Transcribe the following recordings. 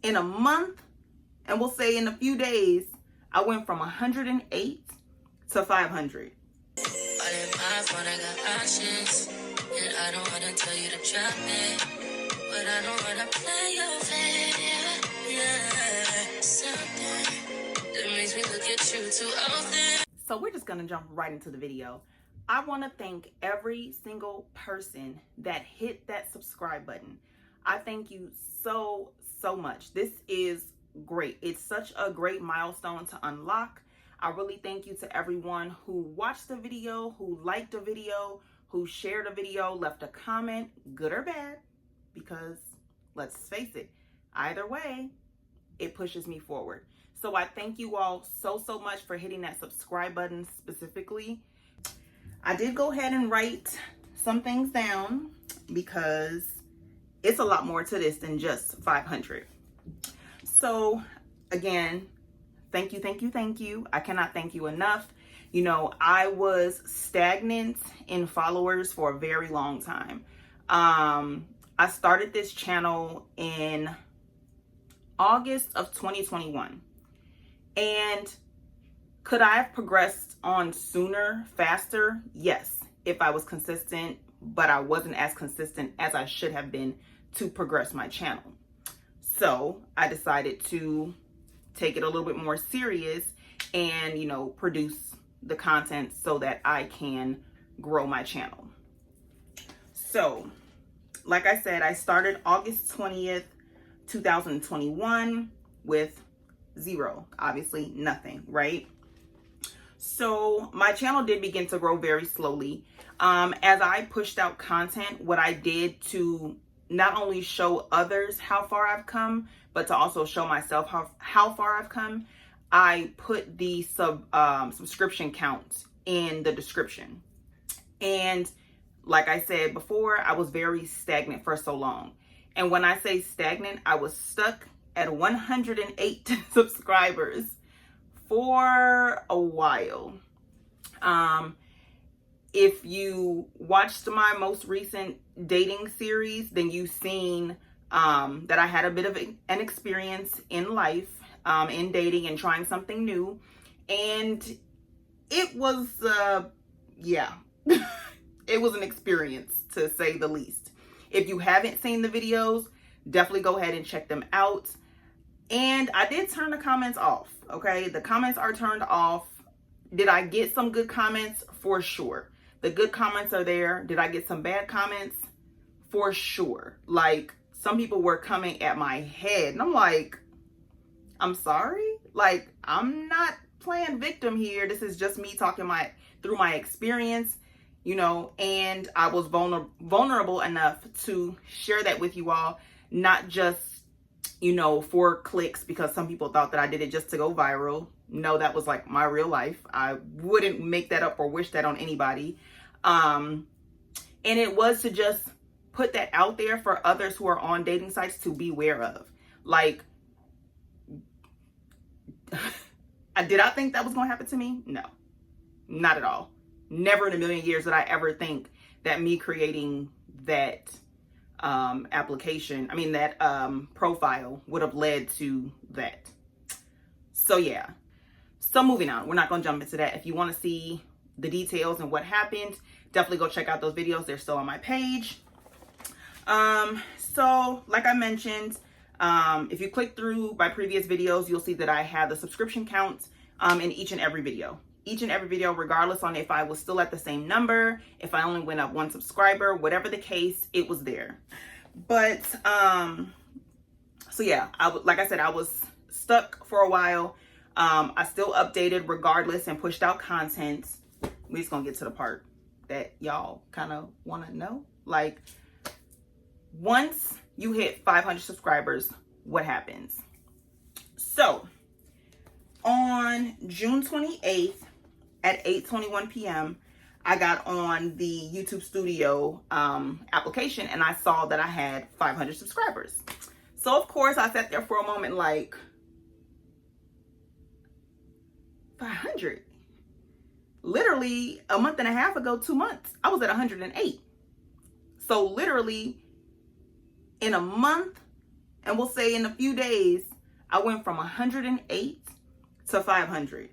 In a month, and we'll say in a few days, I went from 108 to 500. And I don't wanna tell you to drop it, but I don't wanna play your fair. Yeah, something that makes me look at you too often. So we're just gonna jump right into the video. I want to thank every single person that hit that subscribe button. I thank you so much. This is great. It's such a great milestone to unlock. I really thank you to everyone who watched the video, who liked the video, who shared a video, left a comment, good or bad, because let's face it, either way, it pushes me forward. So I thank you all so much for hitting that subscribe button specifically. I did go ahead and write some things down because it's a lot more to this than just 500. So again, thank you. I cannot thank you enough. You know, I was stagnant in followers for a very long time. I started this channel in August of 2021. And could I have progressed on sooner, faster? Yes, if I was consistent, but I wasn't as consistent as I should have been to progress my channel. So I decided to take it a little bit more serious and, you know, produce the content so that I can grow my channel. So, like I said, I started August 20th, 2021 with zero, obviously nothing, right? So my channel did begin to grow very slowly. As I pushed out content, what I did to not only show others how far I've come, but to also show myself how far I've come, I put the subscription count in the description. And like I said before, I was very stagnant for so long. And when I say stagnant, I was stuck at 108 subscribers for a while. If you watched my most recent dating series, then you've seen that I had a bit of an experience in life, in dating and trying something new. And it was, yeah, it was an experience to say the least. If you haven't seen the videos, definitely go ahead and check them out. And I did turn the comments off, okay? The comments are turned off. Did I get some good comments? For sure. The good comments are there. Did I get some bad comments? For sure. Like, some people were coming at my head. And I'm like, I'm sorry? Like, I'm not playing victim here. This is just me talking through my experience, you know, and I was vulnerable enough to share that with you all, not just, you know, for clicks, because some people thought that I did it just to go viral. No, that was like my real life. I wouldn't make that up or wish that on anybody. And it was to just put that out there for others who are on dating sites to beware of. Like, did I think that was going to happen to me? No, not at all. Never in a million years did I ever think that me creating that profile would have led to that. So yeah. So moving on, we're not going to jump into that. If you want to see the details and what happened, definitely go check out those videos. They're still on my page. So like I mentioned, if you click through my previous videos, you'll see that I have the subscription count in each and every video. Each and every video, regardless on if I was still at the same number, if I only went up 1 subscriber, whatever the case, it was there. But, so yeah, like I said, I was stuck for a while. I still updated regardless and pushed out content. We're just gonna get to the part that y'all kind of want to know. Like, once you hit 500 subscribers, what happens? So, on June 28th at 8:21 p.m., I got on the YouTube Studio application and I saw that I had 500 subscribers. So, of course, I sat there for a moment like, 500? Literally a month and a half ago, 2 months, I was at 108. So literally in a month, And we'll say in a few days, I went from 108 to 500.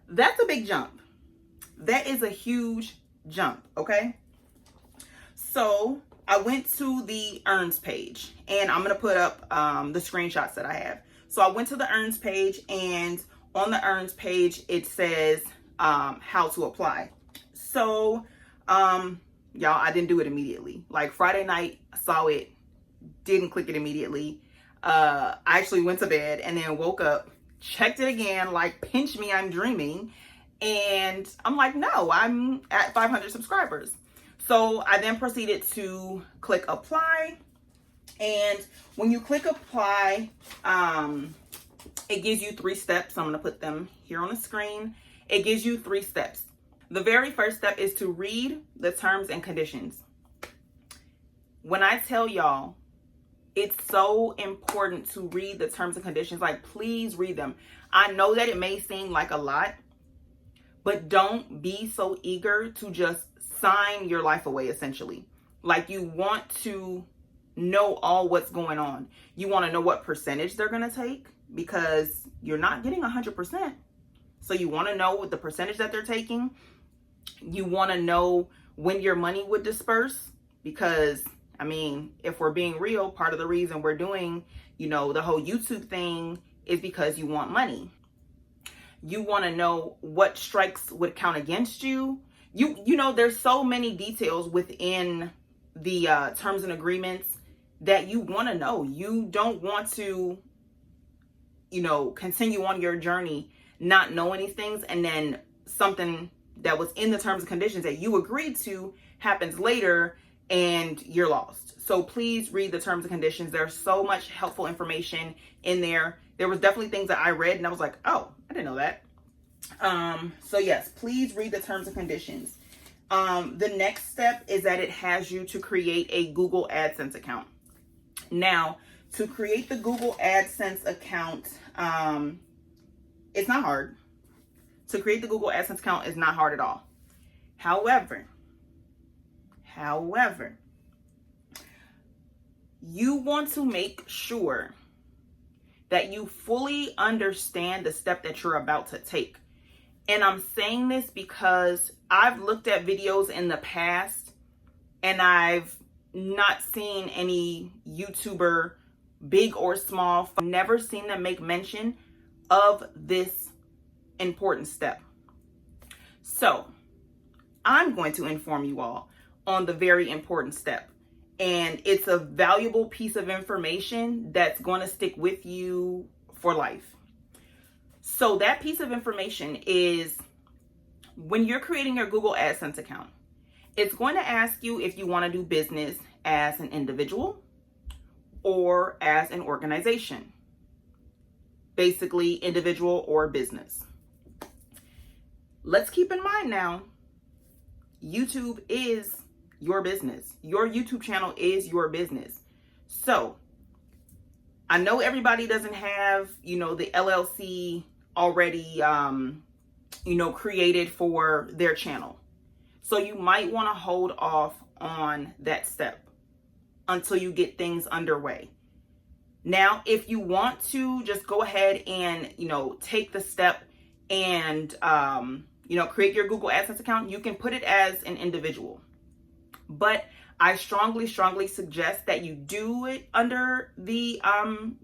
That's a big jump. That is a huge jump, okay? So I went to the earns page, and I'm going to put up the screenshots that I have. So I went to the earns page, and on the earns page, it says how to apply. So, y'all, I didn't do it immediately. Like Friday night, I saw it, didn't click it immediately. I actually went to bed and then woke up, checked it again, like pinch me, I'm dreaming. And I'm like, no, I'm at 500 subscribers. So I then proceeded to click apply. And when you click apply, it gives you 3 steps. I'm going to put them here on the screen. It gives you 3 steps. The very first step is to read the terms and conditions. When I tell y'all, it's so important to read the terms and conditions. Like, please read them. I know that it may seem like a lot, but don't be so eager to just sign your life away, essentially. Like, you want to know all what's going on. You want to know what percentage they're going to take, because you're not getting 100%. So you want to know what the percentage that they're taking. You want to know when your money would disperse, because I mean, if we're being real, part of the reason we're doing, the whole YouTube thing is because you want money. You want to know what strikes would count against you. There's so many details within the terms and agreements that you want to know. You don't want to, continue on your journey not knowing these things, and then something that was in the terms and conditions that you agreed to happens later and you're lost. So please read the terms and conditions. There's so much helpful information in there. There was definitely things that I read and I was like, oh, I didn't know that. So yes, please read the terms and conditions. The next step is that it has you to create a Google AdSense account. Now, to create the Google AdSense account, it's not hard. To create the Google AdSense account is not hard at all. However, you want to make sure that you fully understand the step that you're about to take. And I'm saying this because I've looked at videos in the past and I've not seen any YouTuber, big or small, I've never seen them make mention of this important step. So I'm going to inform you all on the very important step. And it's a valuable piece of information that's going to stick with you for life. So that piece of information is, when you're creating your Google AdSense account, it's going to ask you if you want to do business as an individual or as an organization. Basically, individual or business. Let's keep in mind now, YouTube is your business. Your YouTube channel is your business. So I know everybody doesn't have, the LLC already, created for their channel. So you might want to hold off on that step until you get things underway. Now, if you want to just go ahead and, take the step and, create your Google AdSense account, you can put it as an individual. But I strongly suggest that you do it under the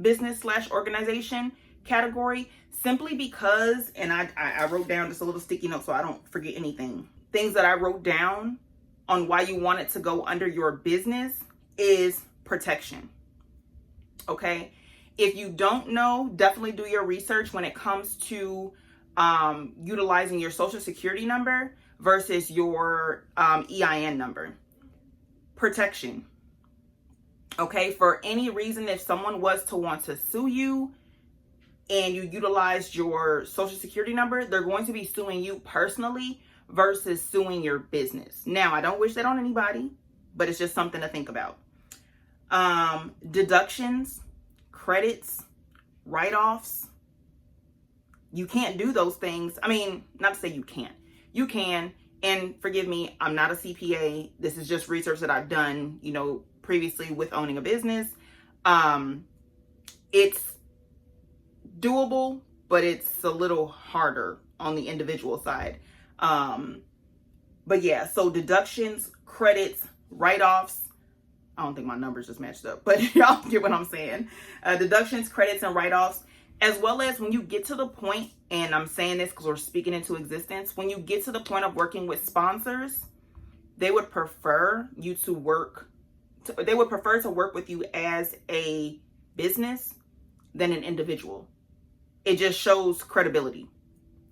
business/organization category, simply because, and I wrote down just a little sticky note so I don't forget anything. Things that I wrote down on why you want it to go under your business is protection. Okay? If you don't know, definitely do your research when it comes to utilizing your social security number versus your EIN number. Protection. Okay, for any reason, if someone was to want to sue you and you utilized your social security number, they're going to be suing you personally versus suing your business. Now, I don't wish that on anybody, but it's just something to think about. Deductions, credits, write-offs. You can't do those things. I mean, not to say you can't. You can. And forgive me, I'm not a CPA. This is just research that I've done, previously with owning a business. It's doable, but it's a little harder on the individual side. But yeah, so deductions, credits, write-offs. I don't think my numbers just matched up, but y'all get what I'm saying. Deductions, credits, and write-offs, as well as when you get to the point, and I'm saying this because we're speaking into existence, when you get to the point of working with sponsors, they would prefer you to work, they would prefer to work with you as a business than an individual. It just shows credibility.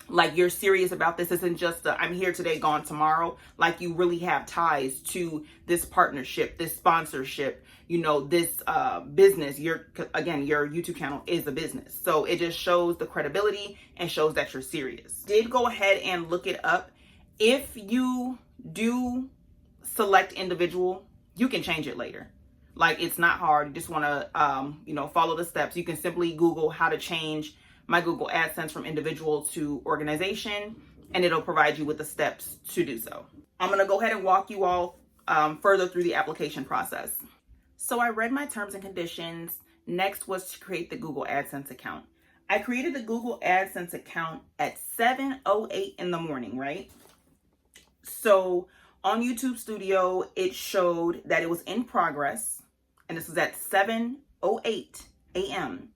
Like you're serious about this. Isn't just I'm here today, gone tomorrow. Like you really have ties to this partnership, this sponsorship, you know, this business. Your YouTube channel is a business. So it just shows the credibility and shows that you're serious. Did go ahead and look it up. If you do select individual, you can change it later. Like it's not hard. You just want to, follow the steps. You can simply Google how to change my Google AdSense from individual to organization, and it'll provide you with the steps to do so. I'm going to go ahead and walk you all further through the application process. So I read my terms and conditions. Next was to create the Google AdSense account. I created the Google AdSense account at 7:08 in the morning, right? So on YouTube Studio, it showed that it was in progress, and this was at 7:08 a.m.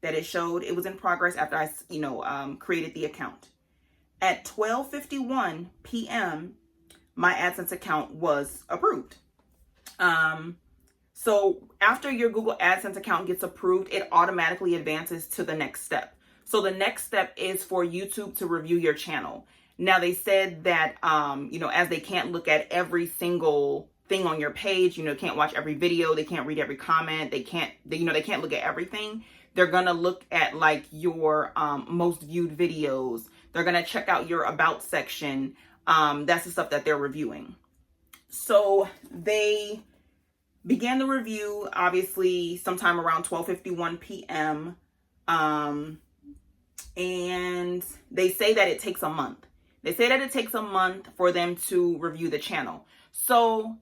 that it showed it was in progress after I, created the account. At 12:51 p.m., my AdSense account was approved. So after your Google AdSense account gets approved, it automatically advances to the next step. So the next step is for YouTube to review your channel. Now they said that, as they can't look at every single thing on your page, can't watch every video, they can't read every comment, they can't look at everything. They're going to look at like your most viewed videos. They're going to check out your about section. That's the stuff that they're reviewing. So they began the review, obviously, sometime around 12:51 p.m. And they say that it takes a month. They say that it takes a month for them to review the channel. So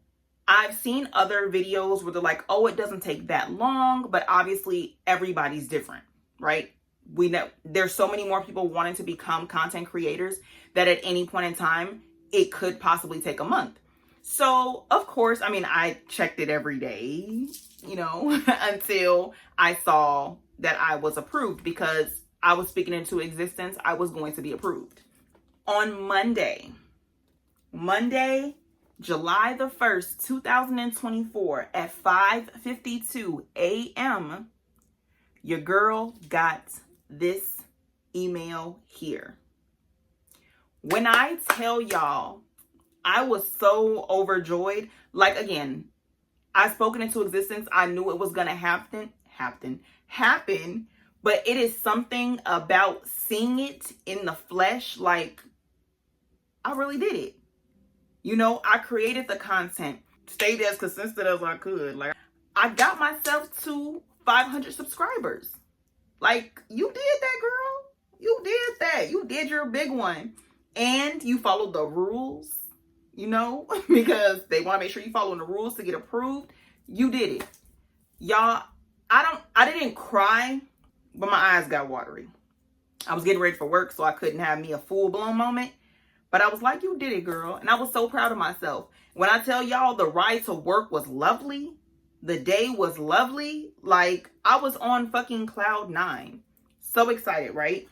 I've seen other videos where they're like, oh, it doesn't take that long, but obviously everybody's different, right? We know there's so many more people wanting to become content creators that at any point in time, it could possibly take a month. So of course, I checked it every day, until I saw that I was approved, because I was speaking into existence. I was going to be approved. On Monday, July the 1st, 2024 at 5:52 a.m., your girl got this email here. When I tell y'all, I was so overjoyed. Like, again, I spoken into existence. I knew it was going to happen, but it is something about seeing it in the flesh. Like, I really did it. I created the content, stayed as consistent as I could. Like, I got myself to 500 subscribers. Like, you did that, girl. You did that. You did your big one. And you followed the rules, because they want to make sure you follow the rules to get approved. You did it. Y'all, I didn't cry, but my eyes got watery. I was getting ready for work, so I couldn't have me a full-blown moment. But I was like, you did it, girl. And I was so proud of myself. When I tell y'all the ride to work was lovely, the day was lovely, like I was on fucking cloud 9. So excited, right?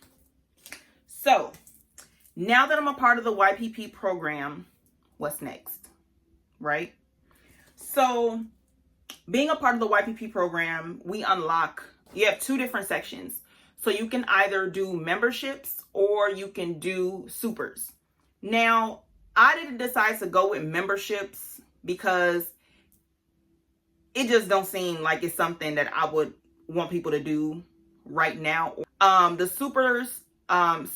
So now that I'm a part of the YPP program, what's next, right? So being a part of the YPP program, you have 2 different sections. So you can either do memberships or you can do supers. Now, I didn't decide to go with memberships because it just don't seem like it's something that I would want people to do right now. The supers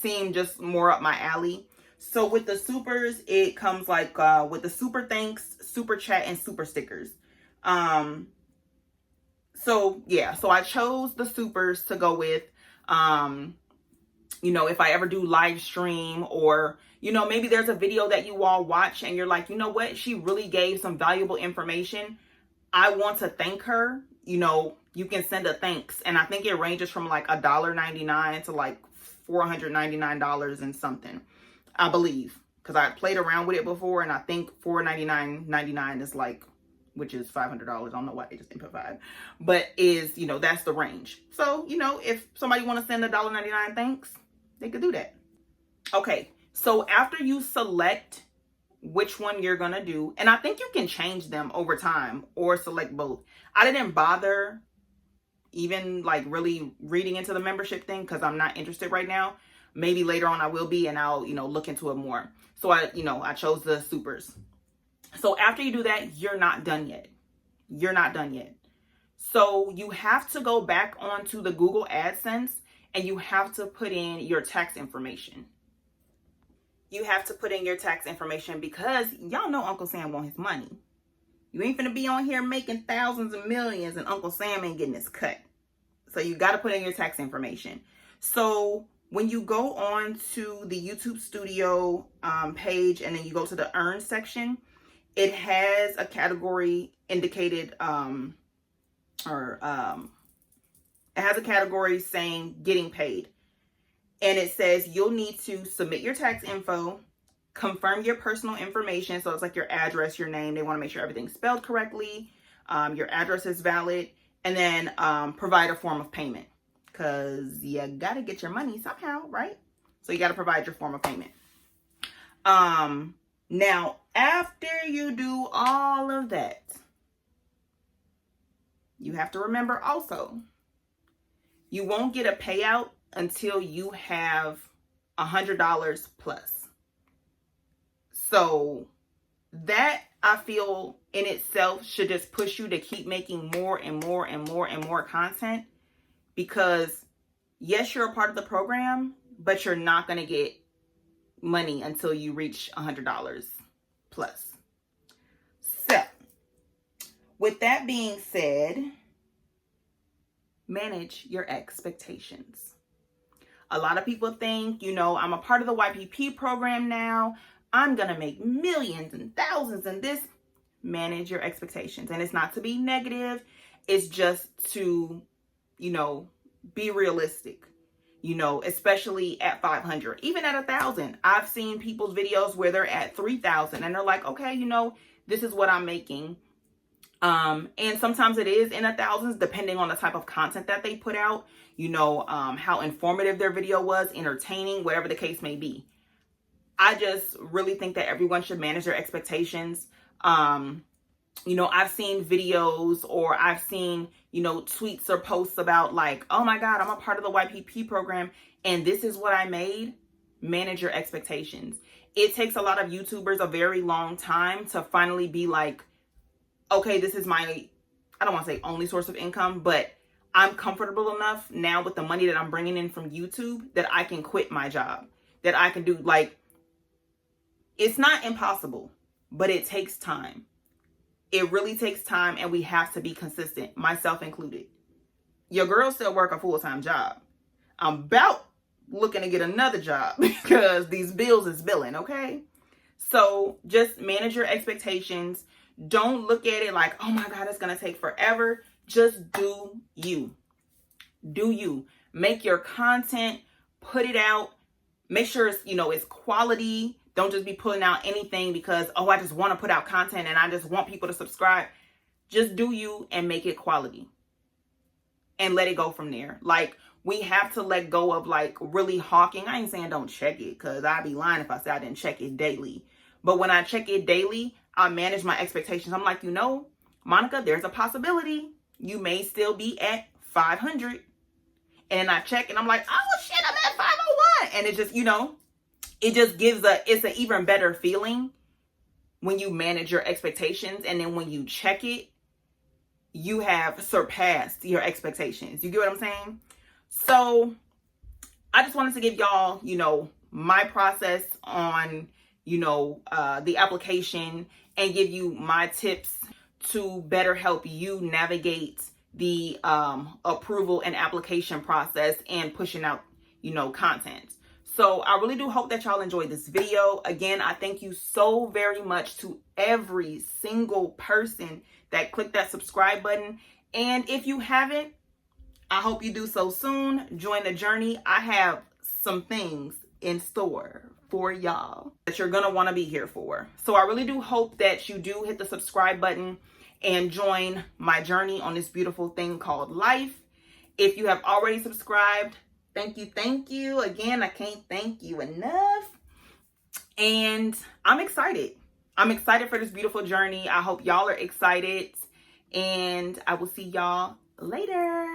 seem just more up my alley. So with the supers, it comes like with the super thanks, super chat, and super stickers. So I chose the supers to go with. If I ever do live stream, or maybe there's a video that you all watch and you're like, you know what, she really gave some valuable information. I want to thank her, you can send a thanks. And I think it ranges from like $1.99 to like $499 and something, I believe. Because I played around with it before, and I think $499.99 is like, which is $500. I don't know why they just didn't put 5, but is, you know, that's the range. So, you know, if somebody want to send $1.99 thanks, they could do that. Okay, so after you select which one you're gonna do, and I think you can change them over time or select both. I didn't bother even like really reading into the membership thing because I'm not interested right now. Maybe later on I will be, and I'll, you know, look into it more. So I chose the supers. So after you do that, you're not done yet. You're not done yet. So you have to go back onto the Google AdSense and you have to put in your tax information. You have to put in your tax information because y'all know Uncle Sam want his money. You ain't finna be on here making thousands and millions and Uncle Sam ain't getting his cut. So you got to put in your tax information. So when you go on to the YouTube Studio page and then you go to the Earn section, it has a category indicated, it has a category saying getting paid. And it says you'll need to submit your tax info, confirm your personal information. So it's like your address, your name. They want to make sure everything's spelled correctly. Your address is valid. And then provide a form of payment. Because you got to get your money somehow, right? So you got to provide your form of payment. Now, after you do all of that, you have to remember also, you won't get a payout until you have $100 plus. So that, I feel, in itself should just push you to keep making more and more and more and more content. Because yes, you're a part of the program, but you're not going to get money until you reach $100 plus. So with that being said, manage your expectations. A lot of people think, you know, I'm a part of the YPP program now. I'm going to make millions and thousands and this. Manage your expectations. And it's not to be negative. It's just to, you know, be realistic, you know, especially at 500, even at 1,000. I've seen people's videos where they're at 3,000 and they're like, okay, you know, this is what I'm making. And sometimes it is in the thousands, depending on the type of content that they put out, you know, how informative their video was, entertaining, whatever the case may be. I just really think that everyone should manage their expectations. You know, I've seen videos or I've seen, you know, tweets or posts about like, oh my God, I'm a part of the YPP program and this is what I made. Manage your expectations. It takes a lot of YouTubers a very long time to finally be like, okay, this is my, I don't want to say only source of income, but I'm comfortable enough now with the money that I'm bringing in from YouTube that I can quit my job, that I can do, like, it's not impossible, but it takes time. It really takes time, and we have to be consistent, myself included. Your girl still work a full-time job. I'm about looking to get another job because these bills is billing, okay? So just manage your expectations. Don't look at it like, oh my God, it's going to take forever. Just do you. Do you. Make your content, put it out. Make sure it's, you know, it's quality. Don't just be putting out anything because, oh, I just want to put out content and I just want people to subscribe. Just do you and make it quality. And let it go from there. Like, we have to let go of like really hawking. I ain't saying don't check it because I'd be lying if I said I didn't check it daily. But when I check it daily, I manage my expectations. I'm like, you know, Monica, there's a possibility you may still be at 500. And I check and I'm like, oh shit, I'm at 501. And it just, you know, it just gives it's an even better feeling when you manage your expectations. And then when you check it, you have surpassed your expectations. You get what I'm saying? So I just wanted to give y'all, you know, my process on, you know, the application and give you my tips to better help you navigate the approval and application process and pushing out, you know, content. So I really do hope that y'all enjoyed this video. Again, I thank you so very much to every single person that clicked that subscribe button. And if you haven't, I hope you do so soon. Join the journey. I have some things in store for y'all that you're gonna want to be here for. So I really do hope that you do hit the subscribe button and join my journey on this beautiful thing called life. If you have already subscribed, thank you. Again, I can't thank you enough. And I'm excited. I'm excited for this beautiful journey. I hope y'all are excited. And I will see y'all later.